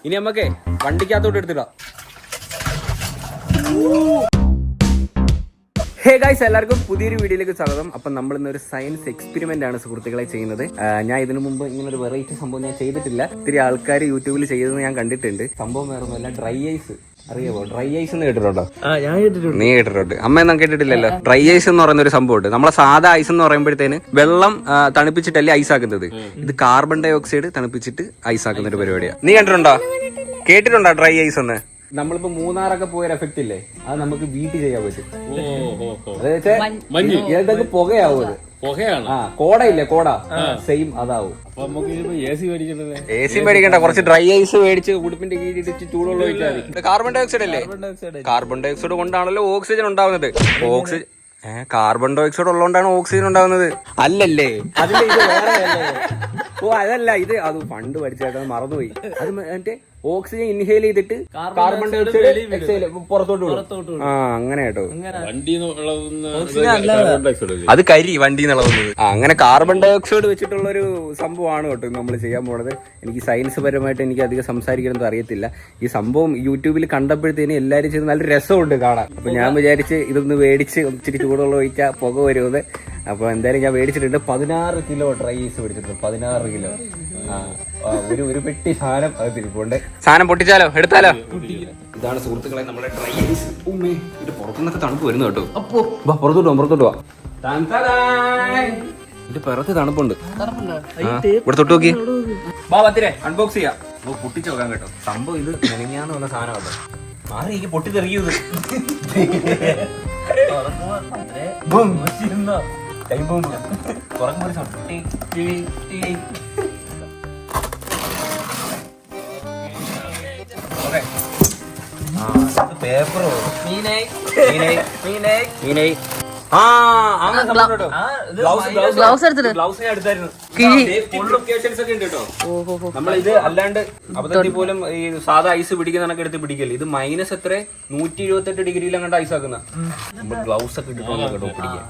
ഇനി നമ്മക്കേ വണ്ടിക്കകത്തോട്ട് എടുത്തിടാം. Hey guys, എല്ലാവർക്കും പുതിയൊരു വീഡിയോയിലേക്ക് സ്വാഗതം. അപ്പം നമ്മൾ ഇന്നൊരു സയൻസ് എക്സ്പെരിമെന്റ് ആണ് സുഹൃത്തുക്കളെ ചെയ്യുന്നത്. ഞാൻ ഇതിനു മുമ്പ് ഇങ്ങനൊരു വെറൈറ്റി സംഭവം ഞാൻ ചെയ്തിട്ടില്ല. ഒത്തിരി ആൾക്കാർ യൂട്യൂബിൽ ചെയ്തത് ഞാൻ കണ്ടിട്ടുണ്ട്. സംഭവം വേറൊന്നുമല്ല, ഡ്രൈ ഐസ്. അറിയാമോ ഡ്രൈ ഐസ് എന്ന് കേട്ടിട്ടുണ്ടോ? നീ കേട്ടിട്ടുണ്ട്, അമ്മയൊന്നും കേട്ടിട്ടില്ലല്ലോ. ഡ്രൈ ഐസ് എന്ന് പറയുന്ന ഒരു സംഭവമുണ്ട്. നമ്മളെ സാധാ ഐസ് എന്ന് പറയുമ്പോഴത്തേന് വെള്ളം തണുപ്പിച്ചിട്ടല്ലേ ഐസ് ആക്കുന്നത്. ഇത് കാർബൺ ഡൈ ഓക്സൈഡ് തണുപ്പിച്ചിട്ട് ഐസ് ആക്കുന്ന ഒരു പരിപാടിയാണ്. നീ കണ്ടിട്ടുണ്ടോ, കേട്ടിട്ടുണ്ടോ ഡ്രൈ ഐസ് എന്ന്? നമ്മളിപ്പോ മൂന്നാറൊക്കെ പോയൊരു എഫക്ട് ഇല്ലേ, അത് നമുക്ക് വീട്ടിൽ ചെയ്യാൻ പറ്റും. അതായത് പുകയാവും. അത് കോടയില്ലേ, കോട സെയിം അതാവും. എ സി മേടിക്കണ്ട, കുറച്ച് ഡ്രൈ ഐസ് മേടിച്ച് ഉടുപ്പിന്റെ കീഴിട്ട് ചൂടുള്ള ഒഴിച്ചാൽ മതി. കാർബൺ ഡൈ ഓക്സൈഡ് അല്ലേ? കാർബൺ ഡൈ ഓക്സൈഡ് കൊണ്ടാണല്ലോ ഓക്സിജൻ ഉണ്ടാവുന്നത്. കാർബൺ ഡൈ ഓക്സൈഡ് ഉള്ളതുകൊണ്ടാണ് ഓക്സിജൻ ഉണ്ടാവുന്നത്, അല്ലല്ലേ? അതിന്റെ ഇത് വേറെ അല്ലേ? ഓ അതല്ല, ഇത് അത് പണ്ട് പഠിച്ചേട്ടത് മറന്നുപോയി. അത് മറ്റേ ഓക്സിജൻ ഇൻഹേൽ ചെയ്തിട്ട് കാർബൺ ഡൈ ഓക്സൈഡ് പുറത്തോട്ട് വിടും. ആ അങ്ങനെ കേട്ടോ, അത് കരി വണ്ടി എന്നുള്ളത്. അങ്ങനെ കാർബൺ ഡൈ ഓക്സൈഡ് വെച്ചിട്ടുള്ള ഒരു സംഭവമാണ് കേട്ടോ നമ്മൾ ചെയ്യാൻ പോണത്. എനിക്ക് സയൻസ് പരമായിട്ട് എനിക്ക് അധികം സംസാരിക്കണമെന്ന് അറിയത്തില്ല. ഈ സംഭവം യൂട്യൂബിൽ കണ്ടപ്പോഴത്തേന് എല്ലാവരും ചെയ്ത് നല്ല രസമുണ്ട് കാണാൻ. അപ്പൊ ഞാൻ വിചാരിച്ച് ഇതൊന്ന് മേടിച്ച് ഇച്ചിരി ചൂടുള്ള ഒഴിച്ചാൽ പുക വരുമെന്ന്. അപ്പൊ എന്തായാലും ഞാൻ മേടിച്ചിട്ടുണ്ട്. 16 കിലോ ഡ്രൈ ഐസ് മേടിച്ചിട്ടുണ്ട്. 16 കിലോ. ഒരു പെട്ടി സാധനം അത് തിരിപ്പുണ്ട്. സാധനം പൊട്ടിച്ചാലോ, എടുത്താലോ? ഇതാണ് സുഹൃത്തുക്കളെ നമ്മുടെ ഡ്രൈ ഐസ്. ഇത് പുറത്തുനിന്നൊക്കെ തണുപ്പ് വരുന്നു കേട്ടോ. പുറത്തോട്ട് പോവാ. ഇതിന്റെ പിറത്ത് തണുപ്പുണ്ട്. ഇവിടെ തൊട്ട് നോക്കി അൺബോക്സ് ചെയ്യാം. പൊട്ടിച്ച് നോക്കാൻ കേട്ടോ. സംഭവം ഇത് മെനങ്ങാന്ന് വന്ന സാധനമല്ലോ. മാറി എനിക്ക് പൊട്ടിത്തെറിയത്. പേപ്പറോ നമ്മളിത് അല്ലാണ്ട് അബദ്ധത്തിൽ പോലും ഈ സാധാ ഐസ് പിടിക്കുന്നതൊക്കെ എടുത്ത് പിടിക്കല്. ഇത് മൈനസ് എത്ര 178 ഡിഗ്രിയിലും കണ്ട ഐസ് ആക്കുന്ന. നമ്മൾ ഗ്ലൗസ് ഒക്കെ ഇട്ടിട്ട് കേട്ടോ പിടിക്കാൻ.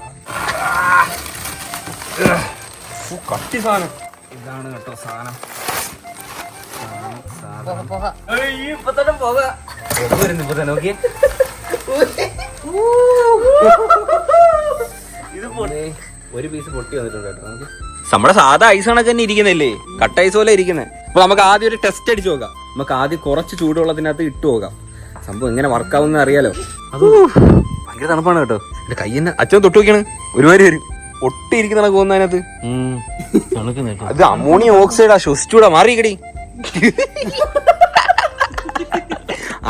കട്ടി സാധനം ഇതാണ് കേട്ടോ. സാധനം നോക്കിയേ, ഒരു പീസ് പൊട്ടി വന്നിട്ടുണ്ട് കേട്ടോ. നമുക്ക് നമ്മുടെ സാധാ ഐസ് കണക്ക് തന്നെ ഇരിക്കുന്നില്ലേ, കട്ട ഐസ് പോലെ ഇരിക്കുന്നത്. അപ്പൊ നമുക്ക് ആദ്യം ഒരു ടെസ്റ്റ് അടിച്ചു നോക്കാം. നമുക്ക് ആദ്യം കുറച്ച് ചൂടുവെള്ളത്തിനകത്ത് ഇട്ട് നോക്കാം. സംഭവം എങ്ങനെ വർക്കാവുന്ന അറിയാലോ. അത് ഭയങ്കര തണുപ്പാണ് കേട്ടോ. എന്റെ കയ്യിന്ന് അച്ഛൻ തൊട്ട് നോക്കിയാണ് ഒരുപാട് വരും. ഒട്ടിയിരിക്കുന്ന പോകുന്ന അതിനകത്ത്. അത് അമോണിയം ഓക്സൈഡാ, ശ്വസിച്ചൂടാ. മാറിക്കടി.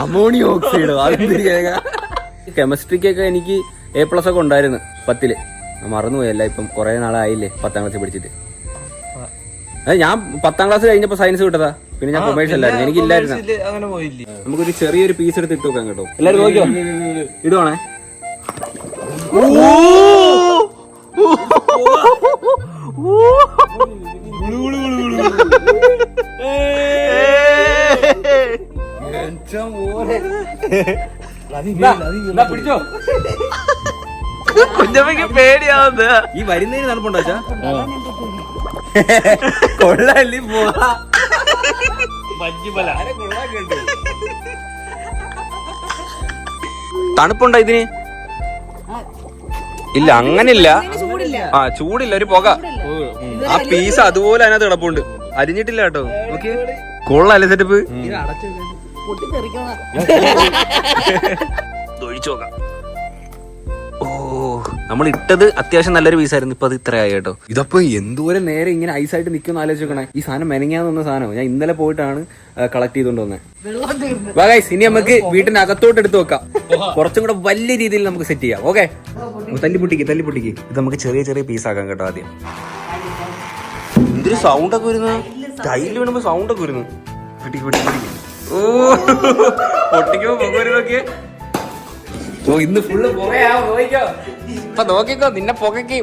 അമോണിയം ഓക്സൈഡോ? കെമിസ്ട്രിക്കൊക്കെ എനിക്ക് A+ ഒക്കെ ഉണ്ടായിരുന്നു 10ല്. മറന്നുപോയല്ല, ഇപ്പം കുറെ നാളായില്ലേ 10ാം ക്ലാസ് പഠിച്ചിട്ട്. ഞാൻ 10ാം ക്ലാസ് കഴിഞ്ഞപ്പോ സയൻസ് വിട്ടതാ. പിന്നെ ഞാൻ കൊമേഴ്സ് അല്ലായിരുന്നു, എനിക്കില്ലായിരുന്നു. നമുക്കൊരു ചെറിയൊരു പീസ് എടുത്ത് ഇട്ട് നോക്കാം കേട്ടോ. എല്ലാരും നോക്കിയോ? ഇടുവാണേ. പിടിച്ചോ. കുഞ്ഞമ്മക്ക് പേടിയാവുന്ന ഈ വരുന്നതിന് തണുപ്പുണ്ടോ? കൊള്ളി പോവാ. തണുപ്പുണ്ടോ ഇതിന്? ഇല്ല, അങ്ങനില്ല. ചൂടില്ല, ഒരു പുക. ആ പീസ് അതുപോലെ അതിനകത്ത് കിടപ്പുണ്ട്, അരിഞ്ഞിട്ടില്ല കേട്ടോ. ഓക്കെ, കൊള്ളാല്ലേ സെറ്റപ്പ്. ഒഴിച്ചു നോക്കാം. ഓ, നമ്മൾ ഇട്ടത് അത്യാവശ്യം നല്ലൊരു പീസായിരുന്നു. ഇപ്പൊ അത് ഇത്രയായി കേട്ടോ. ഇതപ്പോ എന്തോരം നേരെ ഇങ്ങനെ ഐസായിട്ട് നിൽക്കുന്ന ആലോചിക്കണേ. ഈ സാധനം മെനങ്ങാന്ന് സാധനം ഞാൻ ഇന്നലെ പോയിട്ടാണ് കളക്ട് ചെയ്തോണ്ട് വന്നത്. ഇനി നമുക്ക് വീട്ടിനകത്തോട്ട് എടുത്ത് വെക്കാം. കുറച്ചും കൂടെ വലിയ രീതിയിൽ നമുക്ക് സെറ്റ് ചെയ്യാം. ഓക്കെ, തല്ലിപ്പൊട്ടിക്ക്. ഇത് നമുക്ക് ചെറിയ ചെറിയ പീസാക്കാം കേട്ടോ. ആദ്യം എന്തൊരു സൗണ്ട് ഒക്കെ വരുന്നു. ടൈല് വീണുമ്പോ സൗണ്ട് ഒക്കെ വരുന്നു. ഓ, പൊട്ടിക്കുമ്പോ പുക വരുന്നൊക്കെ. ഓ, ഇന്ന് ഫുള്ള് പുകയാവോ? ഇപ്പൊ നോക്കിക്കോ, നിന്നെ പുകയ്ക്ക്.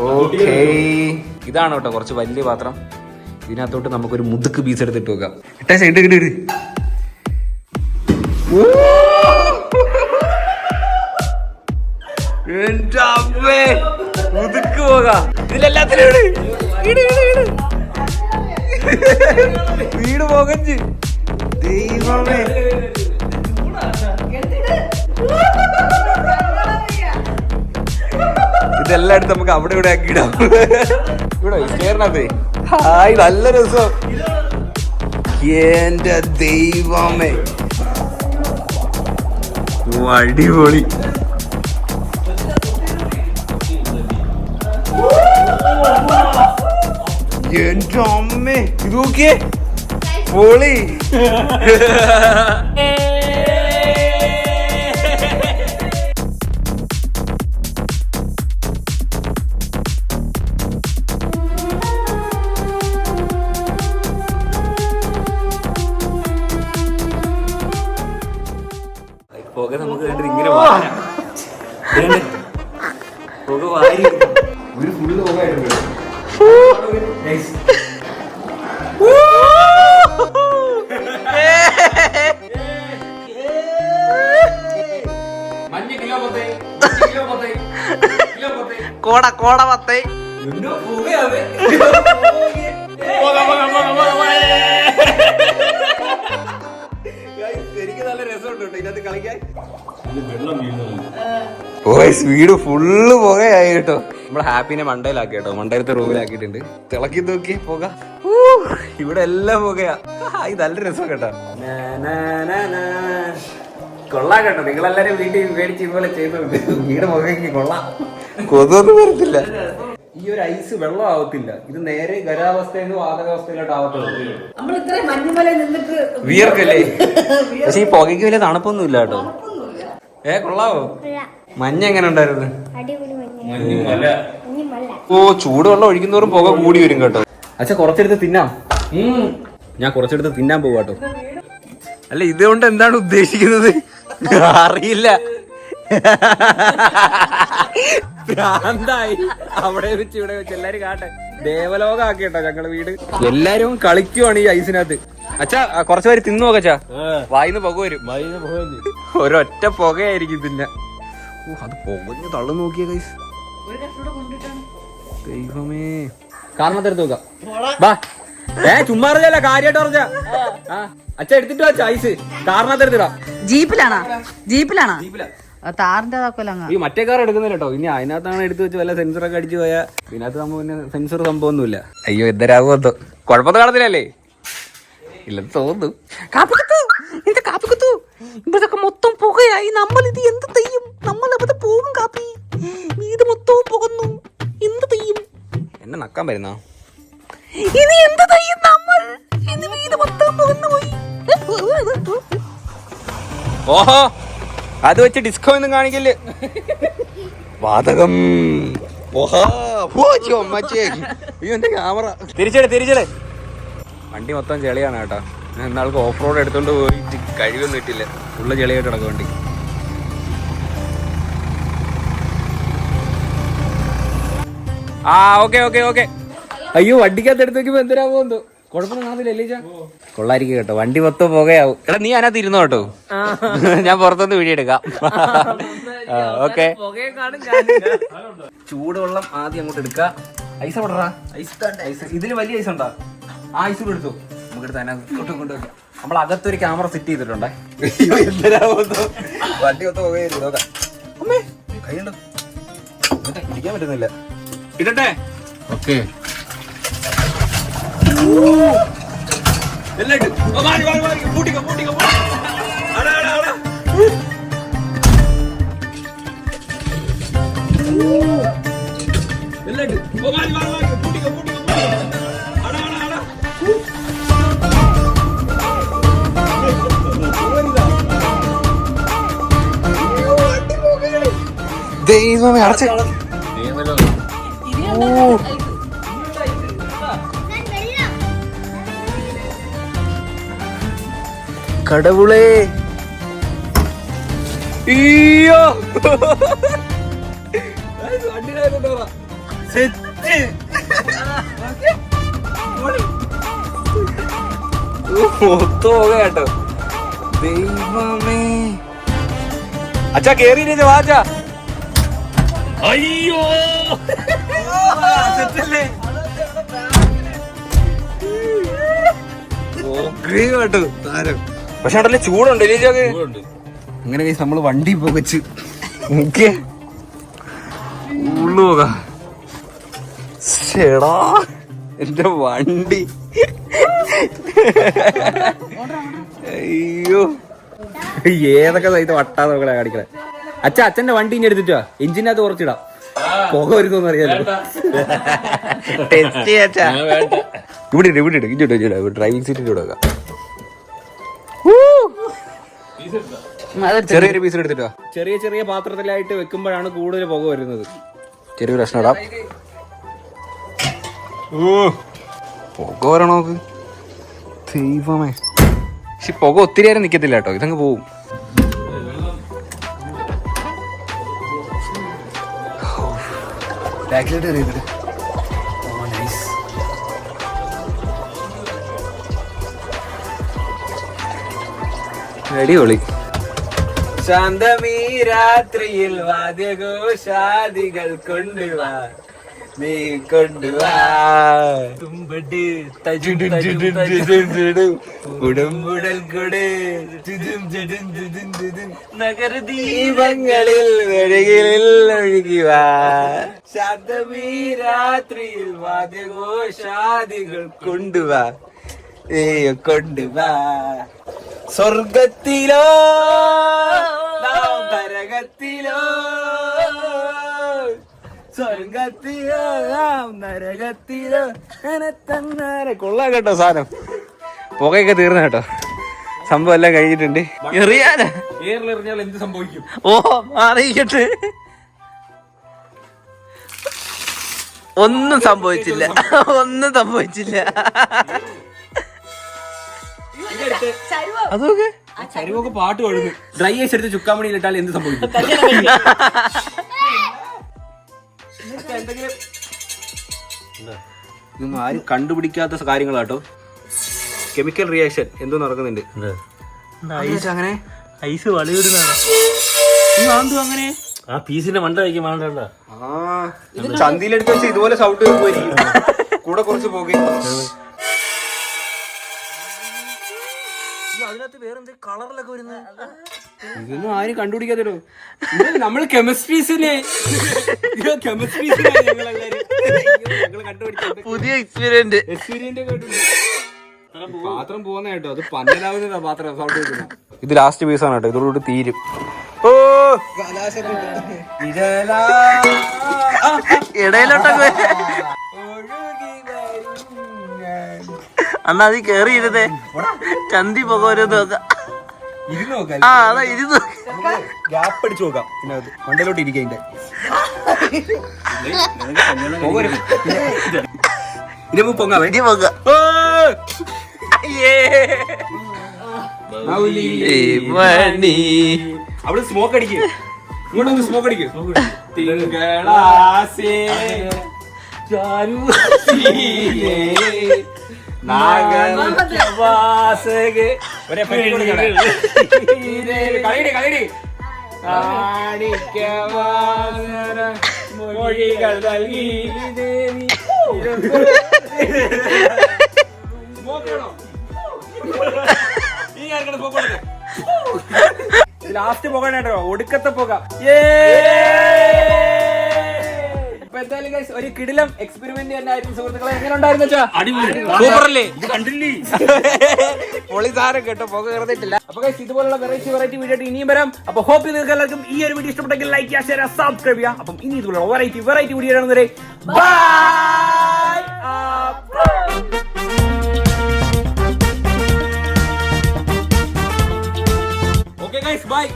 ഓക്കേ, ഇതാണ് കേട്ടോ കുറച്ച് വലിയ പാത്രം. ഇതിനകത്തോട്ട് നമുക്കൊരു മുതുക്ക് പീസ് എടുത്തിട്ട് വെക്കാം. ഇട്ട സൈഡ് ഇട്. മുതുക്ക് പോകാം. ഇതിലെല്ലാത്തിനും വീട് പോകഞ്ച് ദൈവമേ. ഇതെല്ലായിടത്തും നമുക്ക് അവിടെ ഇവിടെ ആക്കിയിടാം. ഇവിടെ സ്റ്റേറിനകത്ത് ഹായ് നല്ല രസം. എന്റെ ദൈവമേ അടിപൊളി. എന്റെ അമ്മേ ഇത് നോക്കിയേ പൊളി. പുക നമുക്ക് കണ്ടിട്ട് ഇങ്ങനെ പുക വാരി ഒരു ഫുള്ള് പുകയായിട്ടുണ്ട്. കോട കോട പത്തേ എനിക്ക് നല്ല രസമുണ്ട് ഇതിനകത്ത് കളിക്കാൻ. വീട് ഫുള്ള് പുകയായി കേട്ടോ. നമ്മളെ ഹാപ്പിനെ മണ്ടയിലാക്കി കേട്ടോ. മണ്ടയിലത്തെ റൂമിലാക്കിയിട്ടുണ്ട്. തിളക്കി നോക്കി പുക. ഇവിടെ എല്ലാം പുകയാ. ഇത് നല്ല രസം കേട്ടോ. കൊള്ളാം കേട്ടോ. നിങ്ങളെല്ലാരും വീട്ടിൽ മേടിച്ച് ഇതുപോലെ ചെയ്തിട്ടുണ്ട്. വീട് പുകയ്ക്ക് കൊള്ളാം. കൊതൊന്നും വരത്തില്ല. ഈ ഒരു ഐസ് വെള്ളം ആവത്തില്ല. ഇത് നേരെ ഖരാവസ്ഥയിൽ നിന്ന് വാതകാവസ്ഥയിലോട്ട് ആവത്തുള്ളൂ. വിയർക്കല്ലേ? പക്ഷെ ഈ പുകയ്ക്ക് വലിയ തണുപ്പൊന്നും ഇല്ല കേട്ടോ. കൊള്ളാവോ? മഞ്ഞ എങ്ങനെ ഉണ്ടായിരുന്നു? ഓ ചൂടുവെള്ളം ഒഴിക്കുന്നവരും പുക കൂടി വരും കേട്ടോ. അച്ഛാ കുറച്ചെടുത്ത് തിന്നാം. ഞാൻ കുറച്ചെടുത്ത് തിന്നാൻ പോവാട്ടോ. അല്ല ഇതുകൊണ്ട് എന്താണ് ഉദ്ദേശിക്കുന്നത് അറിയില്ല. ഭ്രാന്തായി. അവിടെ വെച്ച് ഇവിടെ വെച്ച് എല്ലാരും കാട്ടെ. ദേവലോകം ആക്കി കേട്ടോ ഞങ്ങള് വീട്. എല്ലാരും കളിക്കുവാണ് ഈ ഐസിനകത്ത്. അച്ഛാ കുറച്ചു പേര് തിന്നു നോക്കച്ചാ. വായിന്ന് പുക വരും. ഒരൊറ്റ പുകയായിരിക്കും പിന്നെ. അത് പുകഞ്ഞ് തള്ളു നോക്കിയ കൈസ്. ദൈവമേ കാരണത്തെടുത്ത് നോക്കാം. ബാ ചുമ്മാ അറിഞ്ഞല്ല കാര്യമായിട്ട് പറഞ്ഞ. അച്ഛ എടുത്തിട്ട് വെച്ച ഐസ് കാരണത്തെടുത്തിടാം. ജീപ്പിലാണോ? ജീപ്പിലാണോ? താറിന്റെ ഈ മറ്റേ കാർ എടുക്കുന്നില്ല കേട്ടോ. ഇനി അതിനകത്താണ് എടുത്ത് വെച്ച് വല്ല സെൻസറൊക്കെ അടിച്ചു പോയാ ഇതിനകത്ത് നമ്മൾ പിന്നെ സെൻസർ സംഭവമൊന്നുമില്ല. അയ്യോ എന്തരാകുമോ കുഴപ്പമൊന്നും കാണത്തില്ലല്ലേ? ഇല്ലെന്ന് തോന്നുന്നു. കാപ്പിക്കുത്തു ഇതൊക്കെ മൊത്തം പുകയായി. നമ്മൾ ഇത് എന്ത് ചെയ്യും? നമ്മൾ അവിടെ പോകും കാപ്പി. വീട് മൊത്തവും പോകുന്നു. എന്ത് ചെയ്യും? എന്നെ നക്കാൻ വരുന്ന ഇനി എന്ത് ചെയ്യും നമ്മൾ? ഇനി വീട് മൊത്തം പോകുന്നു പോയി. ഓഹോ അത് വെച്ച് ഡിസ്കോ ഒന്നും കാണിക്കല്ലേ. വാതകം. ക്യാമറ തിരിച്ചെടേ. വണ്ടി മൊത്തം ചെളിയാണ് കേട്ടോ. ഞാൻ എന്നാൾക്ക് ഓഫ് റോഡ് എടുത്തോണ്ട് പോയിട്ട് കഴിവൊന്നും ഇട്ടില്ല. ഫുള്ള് ചെളിയായിട്ട് കിടക്കും വണ്ടി. ഓക്കെ. അയ്യോ വണ്ടിക്കകത്ത് എടുത്ത് വെക്കുമ്പോ എന്തിനാവോ എന്തോ കുഴപ്പമൊന്നും കാണത്തില്ലേ? കൊള്ളായിരിക്കും കേട്ടോ. വണ്ടി മൊത്തം പുകയാവും. എടാ നീ അതിനകത്ത് ഇരുന്നോ കേട്ടോ. ഞാൻ പുറത്തൊന്ന് വീഡിയോ എടുക്കാം. ഓക്കെ ചൂടുവെള്ളം ആദ്യം അങ്ങോട്ട് എടുക്കുക. ഐസ് വിടറാ. ഐസ് ഇതില് വലിയ ഐസ് ഉണ്ടോ? ആ ഐസ് കൂടെ എടുത്തു. നമുക്ക് എടുത്ത് അതിനകത്തോട്ട് കൊണ്ടുവയ്ക്കാം. നമ്മൾ അകത്തൊരു ക്യാമറ സെറ്റ് ചെയ്തിട്ടുണ്ടേ. വണ്ടി മൊത്തം പുകയായിരുന്നു. നോക്കാം. അമ്മേ കൈയുണ്ടോ? പിടിക്കാൻ പറ്റുന്നില്ല. ഇടട്ടെ. ഓക്കെ ദൈവമേ അടച്ച കടവുളേ. അയ്യോ മൊത്തം കേട്ടോ. ദൈവമേ അച്ഛാ കേറി വാച്ചാ. അയ്യോ കേട്ടോ താരം. പക്ഷെ അവിടെ ചൂടുണ്ട് അങ്ങനെ നമ്മള് വണ്ടി പോകച്ച് ഉള്ളു പോകാം. ചേടാ എന്റെ വണ്ടി അയ്യോ ഏതൊക്കെ സൈറ്റ് വട്ടാതെ നോക്കണേ കാണിക്കണേ. അച്ഛന്റെ വണ്ടി ഇനി എടുത്തിട്ടാ എഞ്ചിനകത്ത് കുറച്ചിടാം, പുക വരുന്നോന്ന് അറിയാലോ. ഇവിടെ ഡ്രൈവിംഗ് സീറ്റിന്റെ ഇവിടെ വെക്കാം. ചെറിയൊരു പീസ് എടുത്തിട്ടോ. ചെറിയ ചെറിയ പാത്രത്തിലായിട്ട് വെക്കുമ്പോഴാണ് കൂടുതൽ പുക വരുന്നത്. ചെറിയൊരു പ്രശ്നം ഇടാം. പുക വരണോ ദൈവമേ. പക്ഷെ പുക ഒത്തിരി നേരം നിക്കത്തില്ല കേട്ടോ, ഇതങ്ങ് പോവും. അടിപൊളി. ശാന്തമീ രാത്രിയിൽ വാദ്യഘോഷാദികൾ കൊണ്ടുവാ, നീ കൊണ്ടുവാ ഉടമ്പുടൽ കൊട് നഗരദീപങ്ങളിൽ വെളികളിൽ ഒഴുകിവാ. ശാന്തമീ രാത്രിയിൽ വാദ്യഘോഷാദികൾ കൊണ്ടുവാ, നീ കൊണ്ടുവാ. സ്വർഗത്തിലോ നരകത്തിലോ, സ്വർഗത്തിലോ നരകത്തിലോ കൊള്ളാം കേട്ടോ സാധനം. പുകയൊക്കെ തീർന്ന കേട്ടോ, സംഭവം എല്ലാം കഴിഞ്ഞിട്ടുണ്ട്. എറിയാനാ എറിഞ്ഞാൽ എന്ത് സംഭവിക്കും? ഓ അറിയിക്കട്ടെ. ഒന്നും സംഭവിച്ചില്ല, ഒന്നും സംഭവിച്ചില്ല. അതൊക്കെ ചരിവൊക്കെ പാട്ട് പാടുന്നു. ഡ്രൈ ഐസ് എടുത്ത് ചുക്കാമണിയിലിട്ടാൽ എന്ത് സംഭവിക്കും? ഇതൊന്നും ആരും കണ്ടുപിടിക്കാത്ത കാര്യങ്ങളാട്ടോ. കെമിക്കൽ റിയാക്ഷൻ എന്തോ നടക്കുന്നുണ്ട്. അങ്ങനെ ഐസ് വളയിടുന്നതാണ് അങ്ങനെ. ആ പീസിന്റെ മണ്ട കഴിക്കാൻ വേണ്ട. ചന്തിയിലെടുത്ത് വെച്ച് ഇതുപോലെ സൗണ്ട് കേൾക്കുമായിരിക്കും. കൂടെ കുറച്ച് പോകും. അതിനകത്ത് വേറെന്ത് കളറിലൊക്കെ വരുന്നത്? ഇതൊന്നും ആരും കണ്ടുപിടിക്കാത്തോ. നമ്മള് കെമിസ്ട്രീസിലെ പുതിയ എക്സ്പീരിയൻസ് പാത്രം പോകുന്ന കേട്ടോ. അത് പന്തലാവുന്നതാ പാത്രം സൗണ്ട് കേൾക്കുന്ന. ഇത് ലാസ്റ്റ് പീസാണ് കേട്ടോ, ഇതോടുകൂടി തീരും. ഓ ഇടയിലോട്ടൊക്കെ അന്നാ അത് കേറിയിരുന്നേ. ചന്തി പുക വരുന്ന നോക്കാം. ആ അതാ ഇരുന്ന് ഗ്യാപ്പ് അടിച്ചു നോക്കാം. പിന്നെ മണ്ടയിലോട്ട് ഇരിക്കും. അവിടെ സ്മോക്ക് അടിക്കും. ഇങ്ങോട്ടൊന്ന് സ്മോക്ക് അടിക്കും. മൊഴികൾ നൽകി ലാസ്റ്റ് പോകണോ ഒടുക്കത്തെ പോകാം. അപ്പൊ എന്തായാലും ഗൈസ് ഒരു കിടിലം എക്സ്പെരിമെന്റ് തന്നെ ആയിരുന്നു സുഹൃത്തുക്കളെ. എങ്ങനെ ഉണ്ടായിരുന്നു സൂപ്പറല്ലേ? കണ്ടില്ലേ പൊളി സാരം കേട്ടോ, പുക കയറിയിട്ടില്ല. അപ്പൊ ഗൈസ് ഇതുപോലുള്ള വെറൈറ്റി വീഡിയോ ഇനിയും വരാം. അപ്പൊ ഹോപ്പ് നിങ്ങൾക്ക് എല്ലാവർക്കും ഈ ഒരു വീഡിയോ ഇഷ്ടപ്പെട്ടെങ്കിൽ ലൈക്ക് ചെയ്യുക, ഷെയർ ചെയ്യുക, സബ്സ്ക്രൈബ് ചെയ്യുക. അപ്പം ഇനി ഇതുപോലുള്ള വെറൈറ്റി വീഡിയോ കാണുന്നവരെ ബൈ. Okay guys, bye.